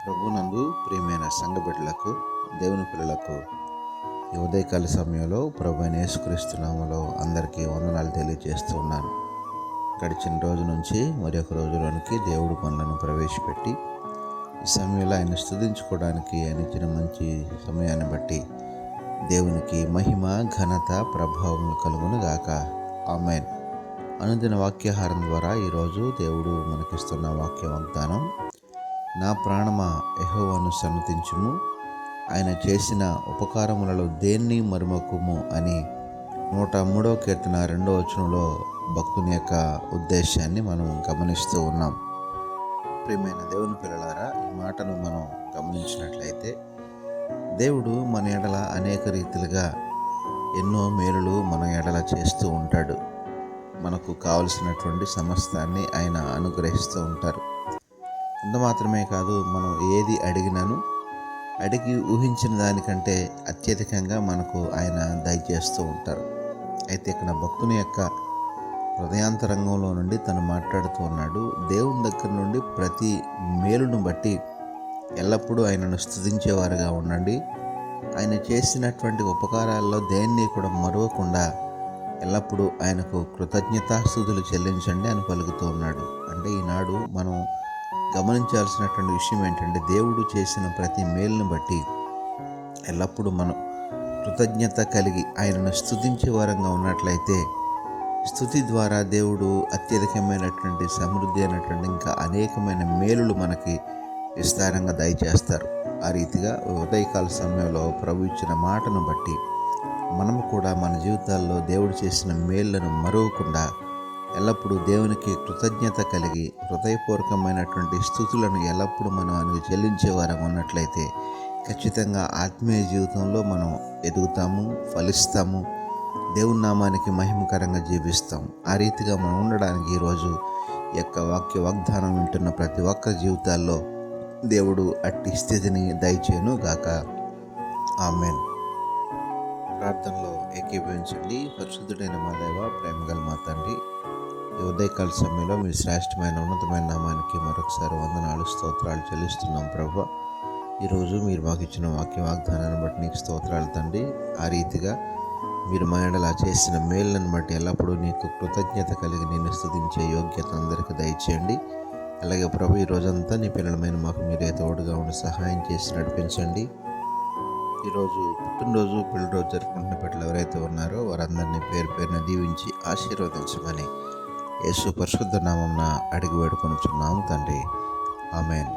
ప్రభునందు ప్రియమైన సంఘ బిడ్డలకు, దేవుని పిల్లలకు ఈ ఉదయకాల సమయంలో ప్రభు అయిన యేసుక్రీస్తు నామములో అందరికీ వందనాలు తెలియజేస్తూ ఉన్నాను. గడిచిన రోజు నుంచి మరి ఒక రోజులోనికి దేవుడు పనులను ప్రవేశపెట్టి ఈ సమయంలో ఆయన స్తుతించుకోవడానికి ఆయన ఇచ్చిన మంచి సమయాన్ని బట్టి దేవునికి మహిమ, ఘనత, ప్రభావములు కలుగును గాక. ఆమేన్. అనుదిన వాక్యాహారం ద్వారా ఈరోజు దేవుడు మనకిస్తున్న వాక్య వాగ్దానం, నా ప్రాణమా యెహోవాను సన్నతించుము, ఆయన చేసిన ఉపకారములలో దేన్ని మరుమకుము అని 103వ కీర్తన 2వ వచనంలో భక్తుని యొక్క ఉద్దేశాన్ని మనం గమనిస్తూ ఉన్నాం. ప్రియమైన దేవుని పిల్లలారా, ఈ మాటను మనం గమనించినట్లయితే దేవుడు మన ఎడల అనేక రీతిలుగా ఎన్నో మేలులు మన ఎడల చేస్తూ ఉంటాడు. మనకు కావలసినటువంటి సమస్తాన్ని ఆయన అనుగ్రహిస్తూ ఉంటారు. అంత మాత్రమే కాదు, మనం ఏది అడిగి ఊహించిన దానికంటే అత్యధికంగా మనకు ఆయన దయచేస్తూ ఉంటారు. అయితే ఇక్కడ భక్తుని యొక్క హృదయాంతరంగంలో నుండి తను మాట్లాడుతూ ఉన్నాడు. దేవుని దగ్గర నుండి ప్రతి మేలును బట్టి ఎల్లప్పుడూ ఆయనను స్తుతించేవారుగా ఉండండి. ఆయన చేసినటువంటి ఉపకారాల్లో దేన్ని కూడా మరువకుండా ఎల్లప్పుడూ ఆయనకు కృతజ్ఞతాస్తుతులు చెల్లించండి అని పలుకుతూ ఉన్నాడు. అంటే ఈనాడు మనం గమనించాల్సినటువంటి విషయం ఏంటంటే, దేవుడు చేసిన ప్రతి మేలును బట్టి ఎల్లప్పుడూ మనం కృతజ్ఞత కలిగి ఆయనను స్తుతించే వారంగా ఉన్నట్లయితే స్తుతి ద్వారా దేవుడు అత్యధికమైనటువంటి సమృద్ధి అయినటువంటి ఇంకా అనేకమైన మేలులు మనకి విస్తారంగా దయచేస్తారు. ఆ రీతిగా ఉదయకాల సమయంలో ప్రభు ఇచ్చిన మాటను బట్టి మనము కూడా మన జీవితాల్లో దేవుడు చేసిన మేళ్లను మరువకుండా ఎల్లప్పుడూ దేవునికి కృతజ్ఞత కలిగి హృదయపూర్వకమైనటువంటి స్తుతులను ఎల్లప్పుడూ మనం ఆయనకు చెల్లించేవారం ఉన్నట్లయితే ఖచ్చితంగా ఆత్మీయ జీవితంలో మనం ఎదుగుతాము, ఫలిస్తాము, దేవుని నామానికి మహిమకరంగా జీవిస్తాం. ఆ రీతిగా మనం ఉండడానికి ఈరోజు ఈ యొక్క వాక్య వాగ్దానం వింటున్న ప్రతి ఒక్కరి జీవితాల్లో దేవుడు అట్టి స్థితిని దయచేయును గాక. ఆమేన్. ప్రార్థనలో ఏకీభవించండి. పరిశుద్ధుడైన మా దేవ, ప్రేమగల మా తండ్రి, ఈ ఉదయకాల సమయంలో మీ శ్రేష్టమైన ఉన్నతమైన నామానికి మరొకసారి వందనాలు, స్తోత్రాలు చెల్లిస్తున్నాం ప్రభు. ఈరోజు మీరు మాకు ఇచ్చిన వాక్య వాగ్దానాన్ని బట్టి నీకు స్తోత్రాలు తండ్రి. ఆ రీతిగా మీరు మా ఎడల చేసిన మేళ్లను బట్టి ఎల్లప్పుడూ నీకు కృతజ్ఞత కలిగి నిన్ను స్తుతించే యోగ్యత అందరికీ దయచేయండి. అలాగే ప్రభు, ఈ రోజంతా నీ పిల్లలమైన మాకు మీరే తోడుగా ఉండి సహాయం చేసి నడిపించండి. ఈరోజు పుట్టినరోజు, పెళ్లి రోజు జరుపుకుంటున్న బిడ్డలు ఎవరైతే ఉన్నారో వారందరినీ పేరు పేరున దీవించి ఆశీర్వదించమని యేసు పరిశుద్ధ నామమున అడిగి వేడుకొనుచున్నాము తండ్రి. ఆమేన్.